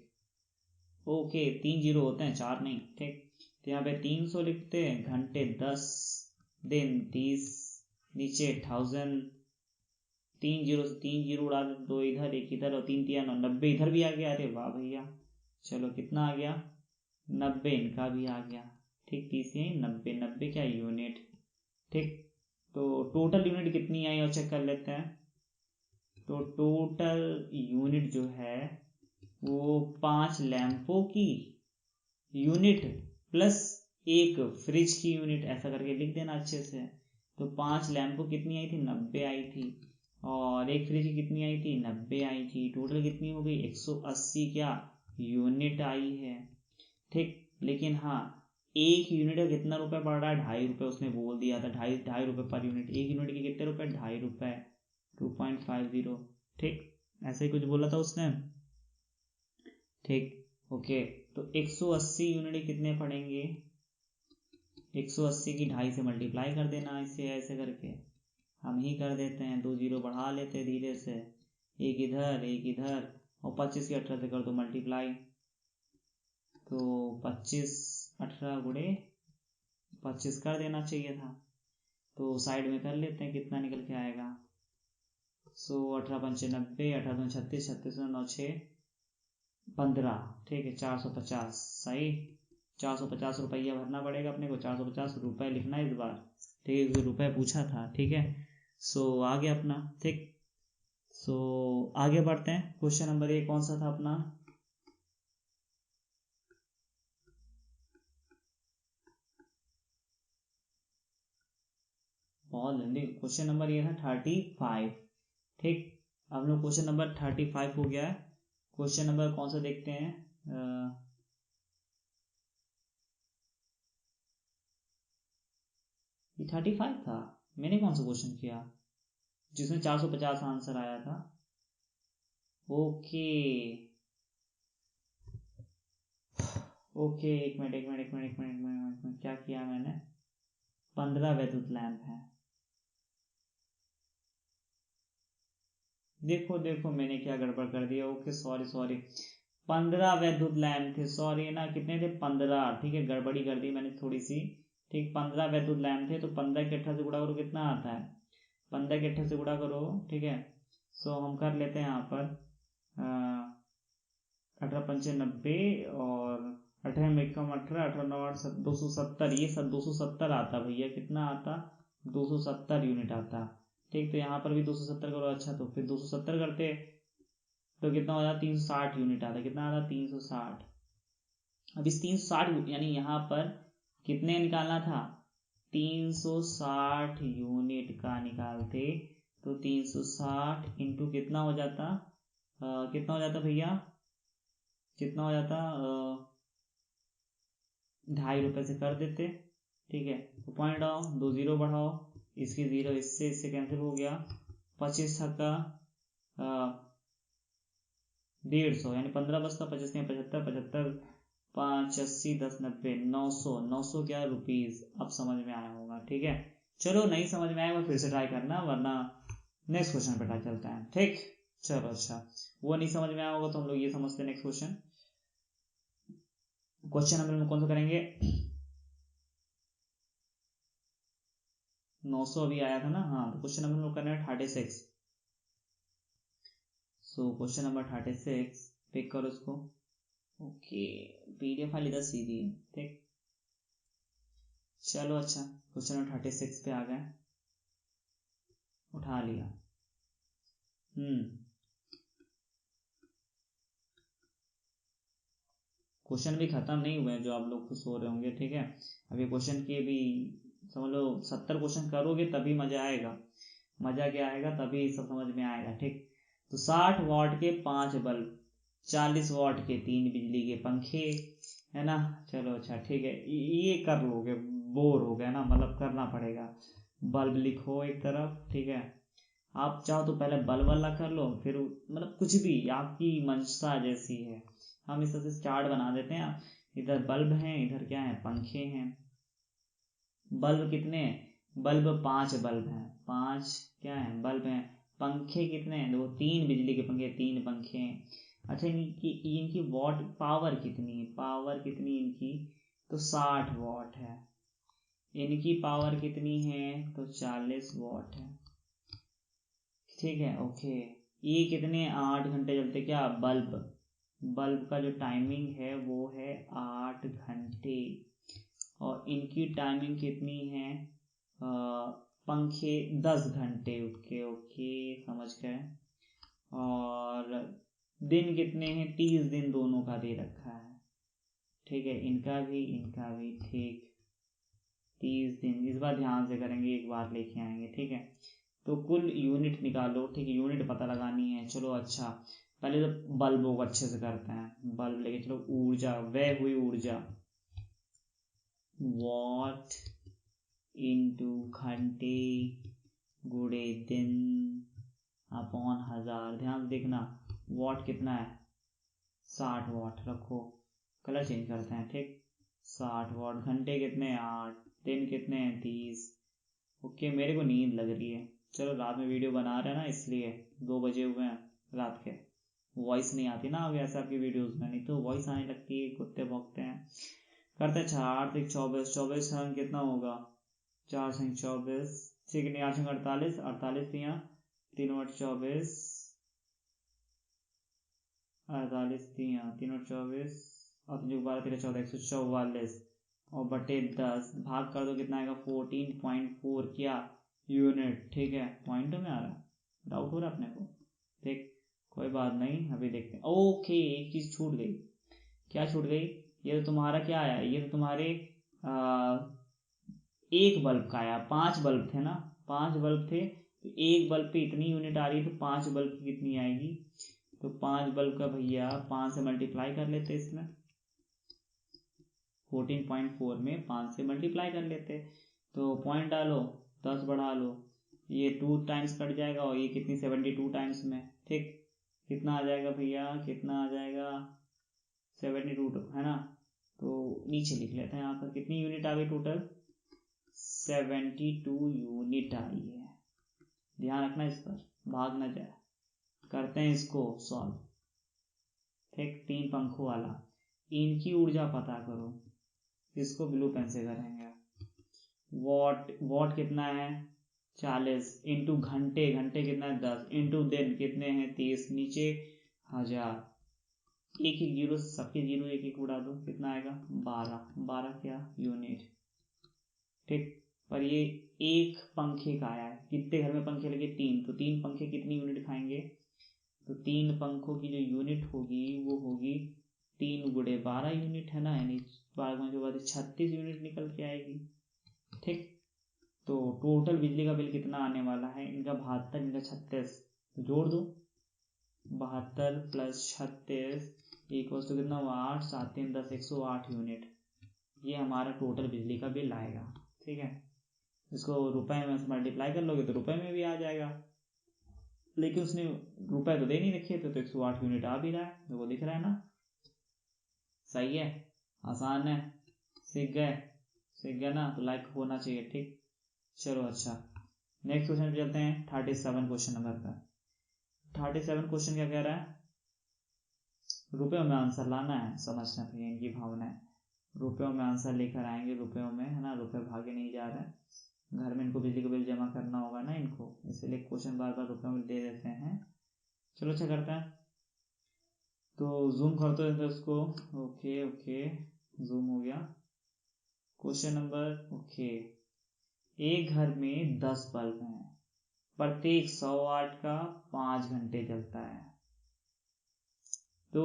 Speaker 1: ओके, 3 जीरो होते हैं, 4 नहीं, ठीक। तो यहाँ पे 300 लिखते हैं, घंटे 10, दिन 30, नीचे 1000, 3 जीरो से 3 जीरो उड़ा दे, 2 इधर 1 इधर, और 3 3 9, 90 इधर भी आ गया, अरे वाह भैया। चलो कितना आ गया, 90 इनका भी आ गया, ठीक। 30 यही 90, 90 क्या यूनिट, ठीक। तो टोटल यूनिट कितनी आई और चेक कर लेते हैं। तो टोटल यूनिट जो है वो 5 लैंपों की यूनिट प्लस एक फ्रिज की यूनिट, ऐसा करके लिख देना अच्छे से। तो 5 लैंपों कितनी आई थी, 90 आई थी, और एक फ्रिज की कितनी आई थी, 90 आई थी, टोटल कितनी हो गई, 180 क्या यूनिट आई है, ठीक। लेकिन हाँ, एक यूनिट का कितना रुपए पड़ रहा है, 2.5 रुपए, उसने बोल दिया था, 2.5 रुपए पर यूनिट, एक यूनिट के कितने रुपए, 2.5 रुपए, 2.50, ठीक, ऐसे ही कुछ बोला था उसने, ठीक। ओके, तो 180 यूनिट कितने पड़ेंगे, 180 की 2.5 से मल्टीप्लाई कर देना, इसे ऐसे करके हम ही कर देते हैं, 2 जीरो बढ़ा लेते हैं धीरे से, एक इधर एक इधर, और 25 की 18 से कर दो मल्टीप्लाई, तो 25 18 गुणे 25 कर देना चाहिए था, तो साइड में कर लेते हैं कितना निकल के आएगा। 18 पंचे 90, 18 36, 36 9 6 15, ठीक है, 450, सही। 450 रुपया भरना पड़ेगा अपने को, 450 रुपए लिखना है इस बार, ठीक है, रुपए पूछा था, ठीक है। आ गया अपना, ठीक। आगे बढ़ते हैं, क्वेश्चन नंबर ये कौन सा था अपना, बहुत जल्दी, क्वेश्चन नंबर ये था 35, ठीक। अब लोग क्वेश्चन नंबर 35 हो गया है। क्वेश्चन नंबर कौन सा देखते हैं, ये 35 था, मैंने कौन सा क्वेश्चन किया जिसमें 450 आंसर आया था। ओके ओके, एक मिनट एक मिनट एक मिनट एक मिनट एक मिनट एक मिनट, क्या किया मैंने, 15 वैद्युत लैंप है, देखो देखो मैंने क्या गड़बड़ कर दिया, ओके सॉरी सॉरी, 15 वैद्युत लैंप थे, सॉरी ना, कितने थे, 15, ठीक है, गड़बड़ी कर दी मैंने थोड़ी सी, ठीक। 15 वैद्युत लैंप थे, तो 15 के 18 से गुणा करो कितना आता है, 15 के 18 से गुणा करो, ठीक है। हम कर लेते हैं यहाँ पर 18 पंचे 90, और 18 में कम 18, 18 9 8 270, ये सब 270 आता भैया, कितना आता, 270 यूनिट आता, ठीक। तो यहाँ पर भी 270 करो, अच्छा तो फिर 270 करते, तो कितना हो जाता, 360 यूनिट आता, कितना आता 360। अब इस 360 यानी यहाँ पर कितने निकालना था, 360 यूनिट का निकालते, तो 360 इंटू कितना हो जाता, कितना हो जाता भैया, कितना हो जाता, 2.5 रुपये से कर देते, ठीक है। तो पॉइंट आओ, 2 जीरो बढ़ाओ, इसकी जीरो इससे कैंसिल हो गया, 25 छक्का 150, यानी 15 बचता, 25 नहीं 75, 75 5 80 10 90 900, 900 क्या रुपीज। अब समझ में आया होगा, ठीक है। चलो नहीं समझ में आएगा फिर से ट्राई करना, वरना नेक्स्ट क्वेश्चन पे ट्राई चलता है, ठीक। चलो अच्छा, वो नहीं समझ में आया होगा तो हम लोग ये समझते हैं नेक्स्ट क्वेश्चन। क्वेश्चन नंबर में कौन सा करेंगे, 900 अभी आया था ना, हाँ। तो क्वेश्चन नंबर में करना है 36। सो क्वेश्चन नंबर 36 पिक करो उसको। ओके, पीडीएफ फाइल इधर सीधी है, ठीक। चलो अच्छा, क्वेश्चन नंबर 36 पे आ गए, उठा लिया। क्वेश्चन भी खत्म नहीं हुए हैं जो आप लोग खुश हो रहे होंगे, ठीक है। अभी क्वेश्चन के भी समझ लो 70 क्वेश्चन करोगे तभी मजा आएगा। मजा क्या आएगा, तभी सब समझ में आएगा, ठीक। तो 60 वाट के 5 बल्ब, 40 वाट के 3 बिजली के पंखे, है ना। चलो अच्छा ठीक है, ये कर लोगे, बोर हो गया ना, मतलब करना पड़ेगा। बल्ब लिखो एक तरफ, ठीक है। आप चाहो तो पहले बल्ब वाला कर लो, फिर मतलब कुछ भी आपकी मंशा जैसी है, हम इस तरह से चार्ट बना देते हैं। इधर बल्ब हैं, इधर क्या है, पंखे हैं। बल्ब कितने हैं, बल्ब 5 बल्ब हैं, 5 क्या है बल्ब हैं। पंखे कितने हैं, देखो 3 बिजली के पंखे, 3 पंखे हैं। अच्छा इनकी वॉट पावर कितनी है, पावर कितनी इनकी, तो 60 वॉट है। इनकी पावर कितनी है, तो 40 वॉट है, ठीक है। ओके, ये कितने 8 घंटे चलते, क्या बल्ब, बल्ब का जो टाइमिंग है वो है 8 घंटे। और इनकी टाइमिंग कितनी है, पंखे 10 घंटे। ओके ओके समझ गए। और दिन कितने हैं, 30 दिन दोनों का दे रखा है, ठीक है। इनका भी ठीक, 30 दिन। इस बार ध्यान से करेंगे, एक बार लेके आएंगे, ठीक है। तो कुल यूनिट निकालो, ठीक है, यूनिट पता लगानी है। चलो अच्छा, पहले तो बल्बों को अच्छे से करते हैं, बल्ब लेके चलो। ऊर्जा, वह हुई ऊर्जा, वॉट इनटू घंटे गुणे दिन अपॉन 1000। ध्यान से देखना, वॉट कितना है, 60 वॉट रखो, कलर चेंज करते हैं, ठीक। 60 वॉट, घंटे कितने हैं 8, दिन कितने हैं 30। ओके, मेरे को नींद लग रही है, चलो रात में वीडियो बना रहे हैं ना, इसलिए 2 बजे हुए हैं रात के। वॉइस नहीं आती ना वैसे आपकी वीडियोस में, नहीं तो वॉइस आने लगती है, कुत्ते भौंकते हैं। करते हैं 4 से 24, 24 संग कितना होगा, 4 संग 24, ठीक है। 8 संग 48, 48 यहाँ 3 और 24, 48 यहाँ 3 और 24, और 3 12 13 14, 144 और बटे 10 भाग कर दो, कितना आएगा 14.4 क्या यूनिट, ठीक है। पॉइंट में आ रहा, डाउट हो रहा अपने को, ठीक। कोई बात नहीं, अभी देखते हैं। ओके, एक चीज छूट गई, क्या छूट गई, ये तो तुम्हारा क्या आया, ये तो तुम्हारे एक बल्ब का आया, 5 बल्ब थे ना, 5 बल्ब थे, तो एक बल्ब पे इतनी यूनिट आ रही है, तो 5 बल्ब की कितनी आएगी, तो 5 बल्ब का भैया 5 से मल्टीप्लाई कर लेते, इसमें 14.4 में 5 से मल्टीप्लाई कर लेते, तो पॉइंट डालो, 10 बढ़ा लो, ये 2 टाइम्स कट जाएगा, और ये कितनी 72 टाइम्स में, ठीक। कितना आ जाएगा भैया, कितना आ जाएगा 72 है ना। तो नीचे लिख लेते हैं, यहाँ पर कितनी यूनिट आ गई टोटल, 72 यूनिट आई है। ध्यान रखना इस पर, भाग ना जाए। करते हैं इसको सॉल्व, ठीक। 3 पंखों वाला, इनकी ऊर्जा पता करो, इसको ब्लू पेन से करेंगे। वॉट कितना है 40, इंटू घंटे, घंटे कितना है 10, इंटू दिन कितने हैं 30, नीचे 1000, एक एक जीरो, सबके जीरो एक एक उड़ा दो, कितना आएगा 12, 12 क्या यूनिट, ठीक। पर ये एक पंखे का आया है, कितने घर में पंखे लगे 3, तो 3 पंखे कितनी यूनिट खाएंगे, तो 3 पंखों की जो यूनिट होगी वो होगी 3 गुणे 12 यूनिट है ना, यानी 12 के बाद 36 यूनिट निकल के आएगी। ठीक, तो टोटल बिजली का बिल कितना आने वाला है, इनका 72 इनका 36, तो जोड़ दो 72 प्लस 36 इक्वल्स टू कितना हुआ 8, 7 3 10 108 यूनिट। ये हमारा टोटल बिजली का बिल आएगा। ठीक है, इसको रुपए में से मल्टीप्लाई कर लोगे तो रुपए में भी आ जाएगा, लेकिन उसने रुपए तो दे नहीं रखे थे, तो 108 यूनिट आ भी रहा है, देखो दिख रहा है ना। सही है, आसान है, सीख गए ना, तो लाइक होना चाहिए। ठीक, चलो अच्छा, नेक्स्ट क्वेश्चन पे चलते हैं। 37 क्वेश्चन नंबर पर। 37 क्वेश्चन क्या कह रहा है, रुपयों में आंसर लाना है, समझना चाहिए इनकी भावना है। रुपयों में आंसर लेकर आएंगे, रुपयों में, है ना, रुपए भागे नहीं जा रहे हैं, घर में इनको बिजली का बिल जमा करना होगा ना इनको, इसलिए क्वेश्चन बार बार रुपयों में दे देते हैं। चलो अच्छा करते हैं, तो जूम करते हैं इसको। ओके ओके, जूम हो गया। क्वेश्चन नंबर, ओके, एक घर में 10 बल्ब हैं, प्रत्येक 100 वाट का 5 घंटे जलता है, तो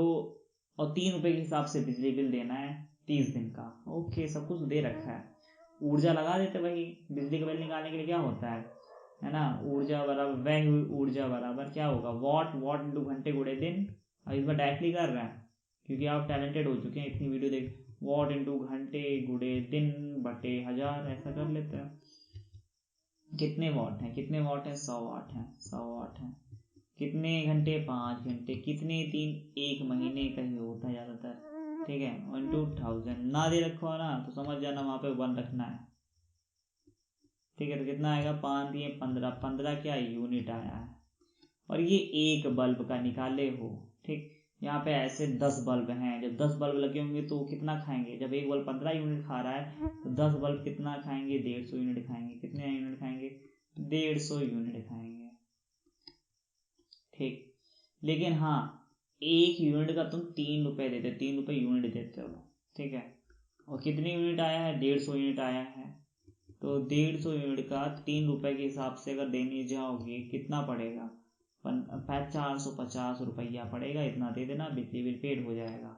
Speaker 1: और 3 रुपए के हिसाब से बिजली बिल देना है 30 दिन का। ओके, सब कुछ दे रखा है, ऊर्जा लगा देते, वही बिजली का बिल निकालने के लिए क्या होता है ना, ऊर्जा बराबर व्यय हुई ऊर्जा बराबर क्या होगा, वॉट इंटू घंटे गुणे दिन। और इस बार डायरेक्टली कर रहे हैं क्योंकि आप टैलेंटेड हो चुके हैं, इतनी वीडियो देख, वॉट इंटू घंटे गुणे दिन बटे 1000, ऐसा कर लेते हैं। कितने वॉट हैं, 100 वाट हैं, 100 वाट हैं। कितने घंटे, 5 घंटे। कितने दिन, 1 महीने का ही होता है ज्यादातर। ठीक है, 1/2000 ना दे रखो है ना, तो समझ जाना वहां पे 1 रखना है। ठीक है, तो कितना आएगा, 5 दिए 15, 15 क्या यूनिट आया है, और ये एक बल्ब का निकाले हो। ठीक, यहाँ पे ऐसे 10 बल्ब हैं, जब 10 बल्ब लगे होंगे तो कितना खाएंगे, जब एक बल्ब 15 यूनिट खा रहा है तो 10 बल्ब कितना खाएंगे, 150 यूनिट खाएंगे। कितने यूनिट खाएंगे, 150 यूनिट खाएंगे। ठीक, लेकिन हाँ, 1 यूनिट का तुम 3 रुपए देते, 3 रुपए यूनिट देते हो। ठीक है, और कितनी यूनिट आया है, 150 यूनिट आया है, तो 150 यूनिट का 3 रुपए के हिसाब से अगर देने जाओगे कितना पड़ेगा, 450 रुपया पड़ेगा। इतना दे देना, बिजली बिल पेड हो जाएगा।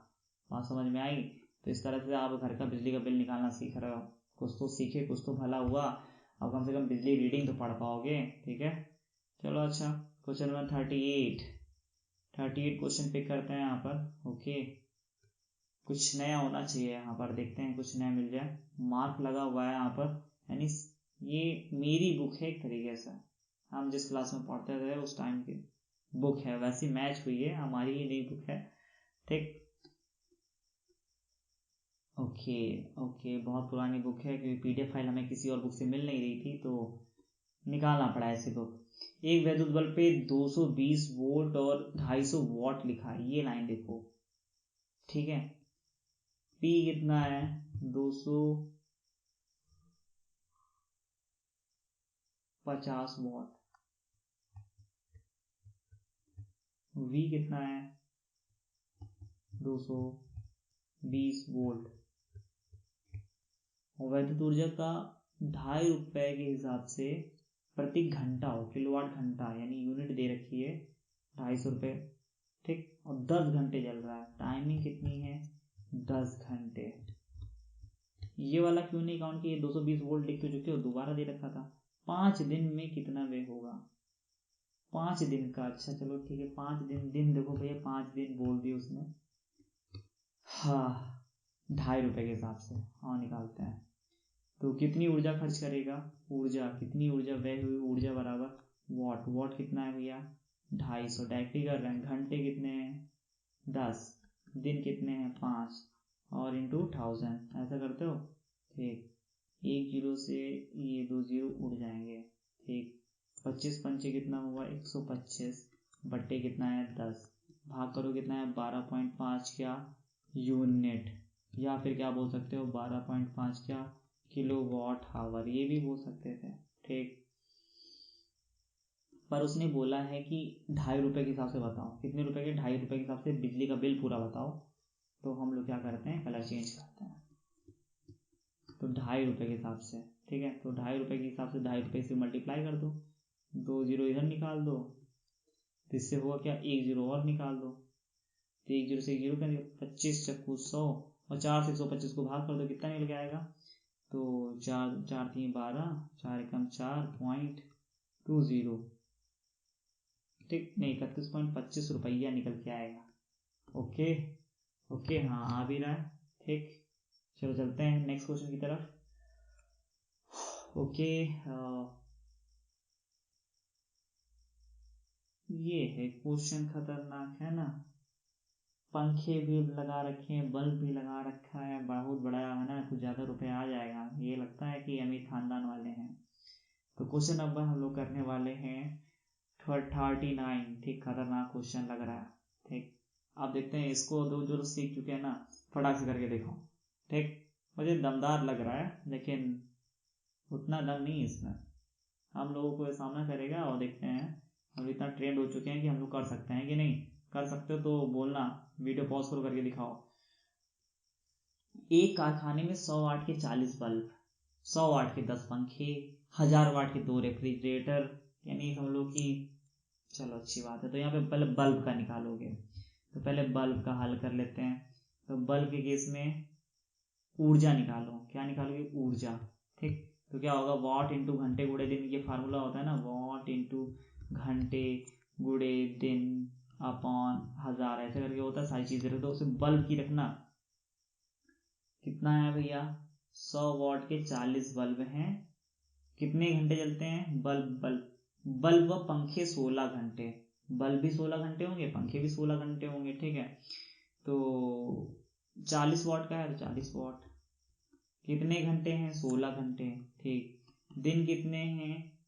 Speaker 1: बात समझ में आई। तो इस तरह से आप घर का बिजली का बिल निकालना सीख रहे हो, कुछ तो सीखे, कुछ तो भला हुआ, अब कम से कम बिजली रीडिंग तो पढ़ पाओगे। ठीक है, चलो अच्छा, क्वेश्चन नंबर 38 क्वेश्चन पिक करते हैं यहाँ पर। ओके, कुछ नया होना चाहिए यहाँ पर, देखते हैं कुछ नया मिल जाए। मार्क लगा हुआ है यहाँ पर, यानी ये मेरी बुक है एक तरीके से, हम जिस क्लास में पढ़ते थे उस टाइम की बुक है, वैसी मैच हुई है, हमारी ही नई बुक है। ठीक, ओके ओके, बहुत पुरानी बुक है क्योंकि पीडीएफ फाइल हमें किसी और बुक से मिल नहीं रही थी, तो निकालना पड़ा ऐसी बुक। एक विद्युत बल्ब पे 220 वोल्ट और 250 वॉट लिखा है, ये लाइन लिखो। ठीक है, पी कितना है, 250 वॉट, वी कितना है, 220 वोल्ट, और वैद्युत ऊर्जा का 2.5 रुपए के हिसाब से प्रति घंटा हो, किलोवाट घंटा, यानी यूनिट दे रखी है 250 रुपये। ठीक, और 10 घंटे चल रहा है, टाइमिंग कितनी है, 10 घंटे। ये वाला क्यों नहीं काउंट किया, 220 वोल्ट लिख तो चुके हो, दोबारा दे रखा था। 5 दिन में कितना वे होगा, 5 दिन का। अच्छा चलो ठीक है, 5 दिन, दिन देखो भैया, 5 दिन बोल दिए उसने। हाँ, 2.5 रुपए के हिसाब से, हाँ निकालते हैं। तो कितनी ऊर्जा खर्च करेगा, ऊर्जा कितनी, ऊर्जा व्यय हुई ऊर्जा बराबर वॉट, वॉट कितना है भैया 250, डायरेक्टली कर रहे हैं। घंटे कितने हैं 10, दिन कितने हैं 5, और इंटू 1000, ऐसा करते हो। ठीक, 1 जीरो से ये 2 जीरो उड़ जाएंगे। ठीक, 25 पंचे कितना हुआ 125, बट्टे कितना है 10, भाग करो कितना है 12.5 क्या यूनिट, या फिर क्या बोल सकते हो 12.5 क्या किलोवाट आवर, ये भी बोल सकते थे। ठीक, पर उसने बोला है कि 2.5 रुपए के हिसाब से बताओ, कितने रुपए के, 2.5 रुपए के हिसाब से बिजली का बिल पूरा बताओ। तो हम लोग क्या करते हैं, कलर चेंज करते हैं, तो 2.5 रुपए के हिसाब से। ठीक है, तो 2.5 रुपए के हिसाब से 2.5 रुपए से मल्टीप्लाई कर दो, 2 जीरो इधर निकाल दो, तो इससे हुआ क्या, 1 0 और निकाल दो, तो 1 0 से 1 0 का 25 चक्कू 100 और 4 से 125 को भाग कर दो, कितना निकल के आएगा, तो 4 4 3 12, 4 एकम 4.20, ठीक, नहीं 31.25 रुपया निकल के आएगा। ओके ओके, हाँ आ भी रहा है, ठीक। चलो चलते हैं नेक्स्ट क्वेश्चन की तरफ। ओके, ये है क्वेश्चन खतरनाक है ना, पंखे भी लगा रखे हैं, बल्ब भी लगा रखा है, बहुत बड़ा है ना, कुछ ज़्यादा रुपए आ जाएगा, ये लगता है कि अमीर खानदान वाले हैं। तो क्वेश्चन नंबर हम लोग करने वाले हैं 39, ठीक, खतरनाक क्वेश्चन लग रहा है, ठीक। आप देखते हैं इसको, दो जो सीख चुके हैं ना, फटाक से करके देखो, ठीक। मुझे दमदार लग रहा है लेकिन उतना दम नहीं इसमें, हम लोगों को सामना करेगा और देखते हैं, हम इतना ट्रेंड हो चुके हैं कि हम लोग कर सकते हैं कि नहीं। कर सकते हो तो बोलना, वीडियो पॉज करो करके दिखाओ। एक कारखाने में 100 वाट के 40 बल्ब, 100 वाट के 10 पंखे, 1000 वाट के 2 रेफ्रिजरेटर, यानी समझ लो कि, चलो अच्छी बात है। तो यहाँ पे पहले बल्ब का निकालोगे, तो पहले बल्ब का हल कर लेते हैं। तो बल्ब के केस में ऊर्जा निकालो, क्या निकालोगे, ऊर्जा, ठीक। तो क्या होगा, वॉट इंटू घंटे गुणे दिन, ये फार्मूला होता है ना, वॉट इंटू घंटे गुणे दिन अपॉन 1000, ऐसे करके होता है, सारी चीजें रख दो। उसे बल्ब की रखना, कितना है भैया, 100 वॉट के 40 बल्ब हैं, कितने घंटे जलते हैं, बल्ब व पंखे 16 घंटे, बल्ब भी 16 घंटे होंगे, पंखे भी 16 घंटे होंगे, ठीक है। तो 40 वॉट का है तो 40 वॉट, कितने घंटे हैं, 16 घंटे, ठीक। दिन कितने हैं,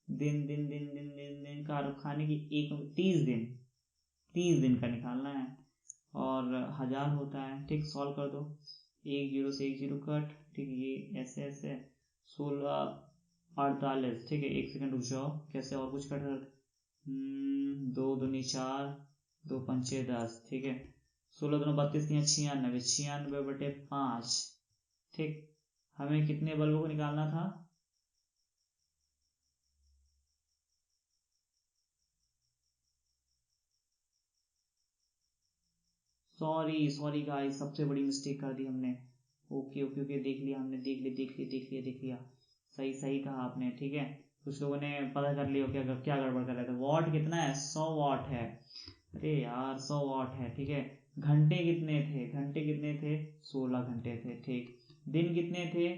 Speaker 1: दिन दिन दिन दिन दिन दिन कारखाने की एक 30 दिन, 30 दिन का निकालना है, और 1000 होता है, ठीक। सॉल्व कर दो, 1 0 से 1 0 कट, ठीक, ये ऐसे ऐसे 16 48, ठीक है, 1 सेकंड रुक जाओ, कैसे और कुछ कट कर, 2 दूनी 4, 2 पंचे 10, ठीक है, 16 दूनी 32, 3 96, 96/5, ठीक। हमें कितने बल्बों को निकालना था, सॉरी गाइस, सबसे बड़ी मिस्टेक कर दी हमने। ओके ओके ओके, देख लिया हमने, देख लिया, सही सही कहा आपने, ठीक है। कुछ लोगों ने पता कर लिया क्या क्या गड़बड़ कर रहे थे। वॉट कितना है, 100 वॉट है, अरे यार 100 वॉट है, ठीक है। घंटे कितने थे, 16 घंटे थे, ठीक। दिन कितने थे,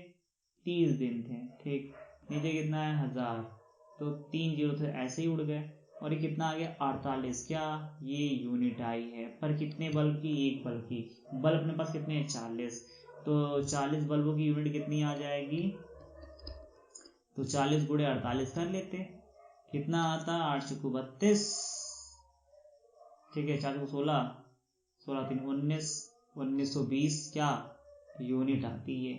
Speaker 1: 30 दिन थे, ठीक। नीचे कितना है, 1000, तो 3 0 थे, ऐसे ही उड़ गए। और ये कितना आ गया, 48, क्या, ये यूनिट आई है, पर कितने बल्ब की, एक बल्ब की। बल्ब अपने पास कितने हैं, 40, तो 40 बल्बों की यूनिट कितनी आ जाएगी, तो 40 गुणे 48 कर लेते, कितना आता, 8 चुकू 32, ठीक है, 4 चुकू 16, 16 3 19, 1920 क्या यूनिट आती है,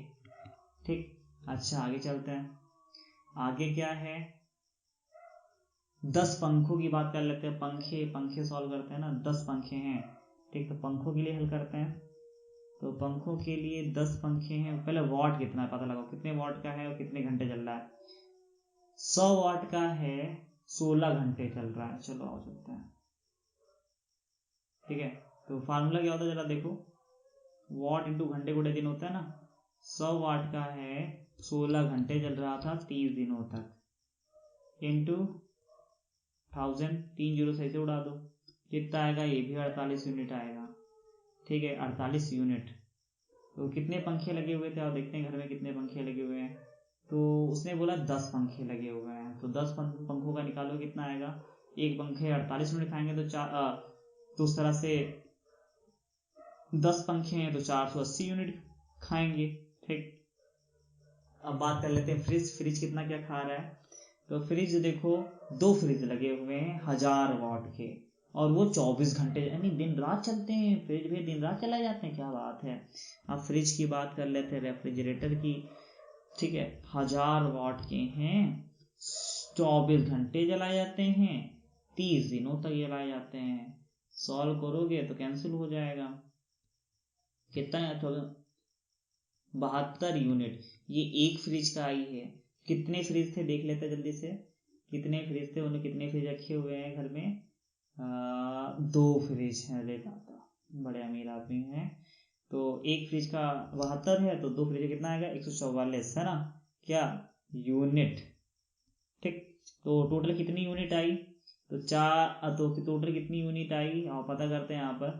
Speaker 1: ठीक। अच्छा आगे चलते हैं, आगे क्या है, 10 पंखों की बात कर लेते हैं, पंखे सॉल्व करते हैं ना, 10 पंखे हैं, ठीक। तो पंखों के लिए हल करते हैं, तो पंखों के लिए 10 पंखे हैं, पहले वॉट कितना है पता लगाओ, कितने वॉट का है और कितने घंटे चल रहा है, 100 वॉट का है, 16 घंटे चल रहा है। चलो आओ चलते हैं, ठीक है। तो फार्मूला क्या होता है जरा देखो, वॉट इंटू घंटे गुणे दिन होता है ना, 100 वाट का है, 16 घंटे चल रहा था 30 दिनों तक, इंटू 1000, 3 जीरो सही से उड़ा दो, कितना आएगा, ये भी 48 यूनिट आएगा, ठीक है, 48 यूनिट। तो कितने पंखे लगे हुए थे, आप देखते हैं घर में कितने पंखे लगे हुए हैं, तो उसने बोला 10 पंखे लगे हुए हैं, तो 10 पंखों का निकालो, कितना आएगा, एक पंखे 48 यूनिट खाएंगे, तो उस तरह से 10 पंखे हैं तो 480 यूनिट खाएंगे, ठीक। अब बात कर लेते हैं फ्रिज कितना क्या खा रहा है, तो फ्रिज देखो, 2 फ्रिज लगे हुए हैं 1000 वॉट के, और वो 24 घंटे यानी दिन रात चलते हैं, फ्रिज भी दिन रात चला जाते हैं, क्या बात है। अब फ्रिज की बात कर लेते हैं, रेफ्रिजरेटर की, ठीक है, 1000 वॉट के हैं, 24 घंटे चलाए जाते हैं, 30 दिनों तक चलाए जाते हैं, सॉल्व करोगे तो कैंसिल हो जाएगा, कितना है, 72 यूनिट, ये एक फ्रिज का आई है। कितने फ्रिज थे देख लेते जल्दी से, कितने फ्रिज थे, उन्होंने कितने फ्रिज रखे हुए हैं घर में? 2 फ्रिज हैं। अरे दादा, बड़े अमीर आदमी हैं। तो एक फ्रिज का 72 है, तो 2 फ्रिज कितना आएगा? 144 है ना क्या यूनिट। ठीक, तो टोटल कितनी यूनिट आई? तो टोटल कितनी यूनिट आई और पता करते हैं यहाँ पर।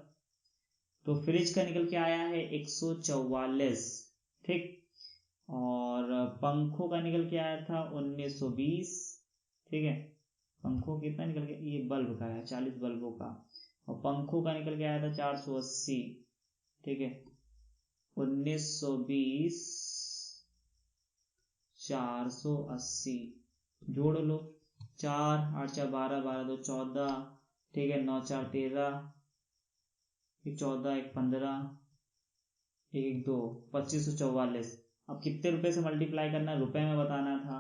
Speaker 1: तो फ्रिज का निकल के आया है 144। ठीक, और पंखों का निकल के आया था 1920। ठीक है, पंखों कितना निकल गया? ये बल्ब का है, 40 बल्बों का। और पंखों का निकल के आया था 480। ठीक है, 1920 480 जोड़ लो। 4 8 4 12 12 2 14। ठीक है, 9 4 13, 14 1 15, 1 2 2544। अब कितने रुपए से मल्टीप्लाई करना है? रुपए में बताना था।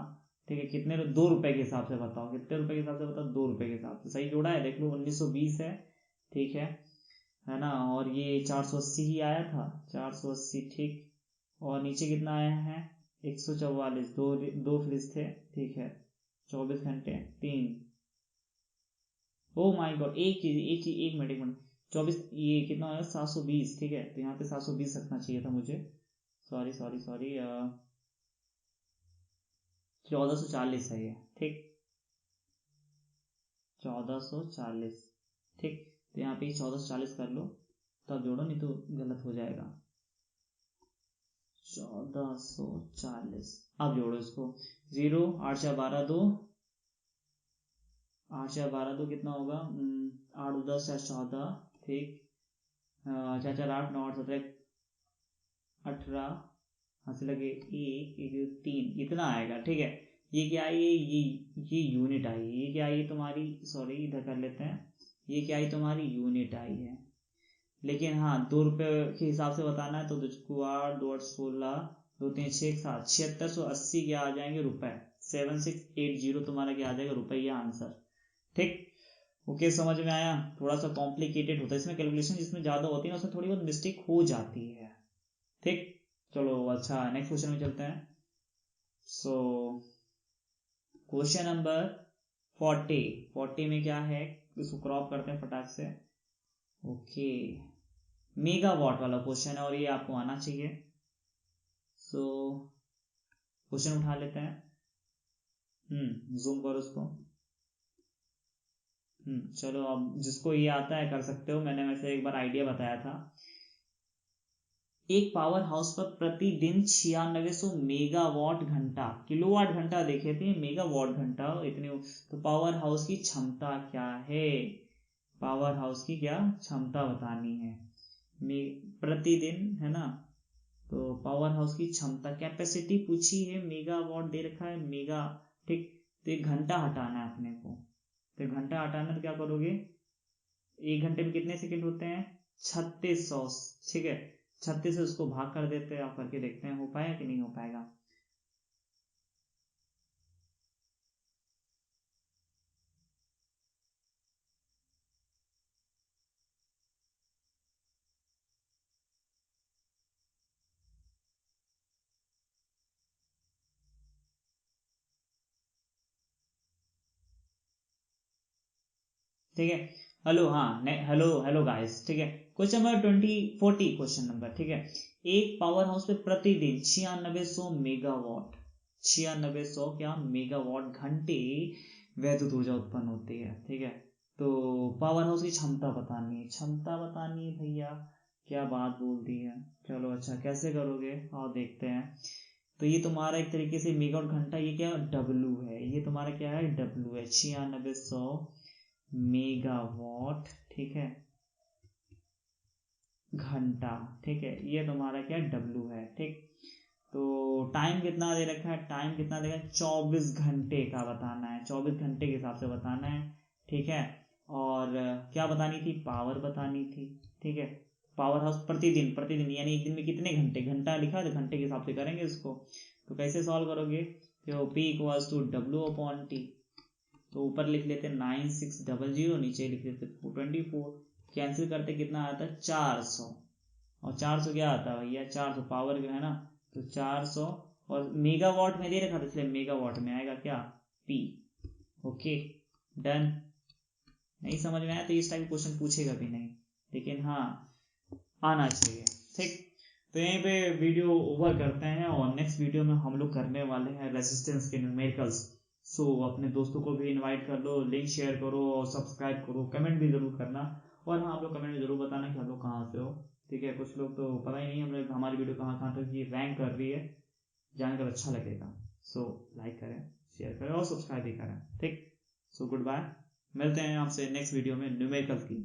Speaker 1: ठीक है, कितने 2 रुपए के हिसाब से बताओ। कितने रुपए के हिसाब से बताओ? 2 रुपए के हिसाब से। सही जोड़ा है, देख लो। 1920 है, ठीक है ना। और ये 480 ही आया था, 480। ठीक, और नीचे कितना आया है? 144। दो फ्रिज थे, ठीक है। 24 घंटे 3। ओ माय गॉड, एक मिनट 24, ये कितना होगा? 720। ठीक है, तो यहाँ पे 720 रखना चाहिए था मुझे। सॉरी 1440 है ये। ठीक, 1440। ठीक, तो यहाँ पे 1440 कर लो, तब जोड़ो, नहीं तो गलत हो जाएगा। 1440, अब जोड़ो इसको। 0 8 4 12 2, 8 4 12 2 कितना होगा? 8 10 4 14। ठीक, 4 4 8 9 8 17 18, हाथ से लगे 1 1 3, इतना आएगा। ठीक है, ये क्या आई? ये यूनिट आई है। ये क्या आई तुम्हारी? सॉरी, इधर कर लेते हैं। ये क्या आई तुम्हारी? यूनिट आई है। लेकिन हाँ, 2 रुपए के हिसाब से बताना है तो 2 8 2 8 16 2 3 6 7 7680 क्या आ जाएंगे? रुपए। 7680 तुम्हारा क्या आ जाएगा? रुपया आंसर। ठीक, ओके, समझ में आया? थोड़ा सा कॉम्प्लिकेटेड होता है इसमें, कैलकुलेशन जिसमें ज्यादा होती है ना उसमें थोड़ी बहुत मिस्टेक हो जाती है। ठीक, चलो अच्छा, नेक्स्ट क्वेश्चन में चलते हैं। सो क्वेश्चन नंबर 40 में क्या है, इसको क्रॉप करते हैं फटाक से। ओके, मेगावाट वाला क्वेश्चन है और ये आपको आना चाहिए। सो क्वेश्चन उठा लेते हैं। जूम करो उसको। चलो, अब जिसको ये आता है कर सकते हो, मैंने वैसे एक बार आइडिया बताया था। एक पावर हाउस पर प्रतिदिन 9600 मेगावाट घंटा, किलोवाट घंटा देखे थे, मेगावाट घंटा इतने। तो पावर हाउस की क्षमता क्या है? पावर हाउस की क्या क्षमता बतानी है? प्रतिदिन, है ना। तो पावर हाउस की क्षमता, कैपेसिटी पूछी है, मेगावाट दे रखा है, मेगा। ठीक, तो एक घंटा हटाना है अपने को। तो घंटा हटाना तो क्या करोगे? 1 घंटे में कितने सेकंड होते हैं? 3600। ठीक है, 36 से उसको भाग कर देते हैं। आप करके देखते हैं हो पाएगा कि नहीं हो पाएगा। ठीक है, हेलो, हाँ, हेलो हेलो गाइस। ठीक है, क्वेश्चन नंबर 40 क्वेश्चन नंबर। ठीक है, एक पावर हाउस पे प्रतिदिन 9600 मेगावाट, 9600 क्या मेगावाट घंटे वैद्युत ऊर्जा उत्पन्न होती है। ठीक है, तो पावर हाउस की क्षमता बतानी है, क्षमता बतानी है भैया। क्या बात बोल दी है। चलो अच्छा, कैसे करोगे और देखते हैं। तो ये तुम्हारा एक तरीके से मेगावाट घंटा, ये क्या डब्लू है, ये तुम्हारा क्या है? डब्लू है, 9600 मेगावाट। ठीक है, घंटा। ठीक है, ये तुम्हारा क्या डब्लू है। ठीक, तो टाइम कितना दे रखा है? टाइम कितना देगा? 24 घंटे का बताना है, 24 घंटे के हिसाब से बताना है। ठीक है, और क्या बतानी थी? पावर बतानी थी। ठीक है, पावर हाउस प्रतिदिन, प्रतिदिन यानी एक दिन में कितने घंटे, घंटा लिखा है तो घंटे के हिसाब से करेंगे इसको। तो कैसे सॉल्व करोगे? तो P equals to W upon T. तो ऊपर लिख लेते 9600, नीचे लिख लेते 24। कैंसिल करते कितना आता है? 400। और 400 क्या आता है भैया? 400 पावर है ना, तो 400। और मेगावाट में दे रखा था इसलिए मेगावाट में आएगा क्या? P। Okay done. नहीं समझ में आया तो इस टाइप के क्वेश्चन पूछेगा भी नहीं, लेकिन हाँ आना चाहिए। ठीक, तो यहीं पे वीडियो ओवर करते हैं और नेक्स्ट वीडियो में हम लोग करने वाले हैं रेजिस्टेंस के न्यूमेरिकल्स। सो अपने दोस्तों को भी इनवाइट कर लो, लिंक शेयर करो और सब्सक्राइब करो, कमेंट भी जरूर करना। और हाँ, आप लोग कमेंट में जरूर बताना कि आप लोग कहाँ से हो। ठीक है, कुछ लोग तो पता ही नहीं हमारी वीडियो कहाँ कहाँ तक ये रैंक कर रही है, जानकर अच्छा लगेगा। सो लाइक करें, शेयर करें और सब्सक्राइब भी करें। ठीक, सो गुड बाय, मिलते हैं आपसे नेक्स्ट वीडियो में न्यूमेरिकल्स की।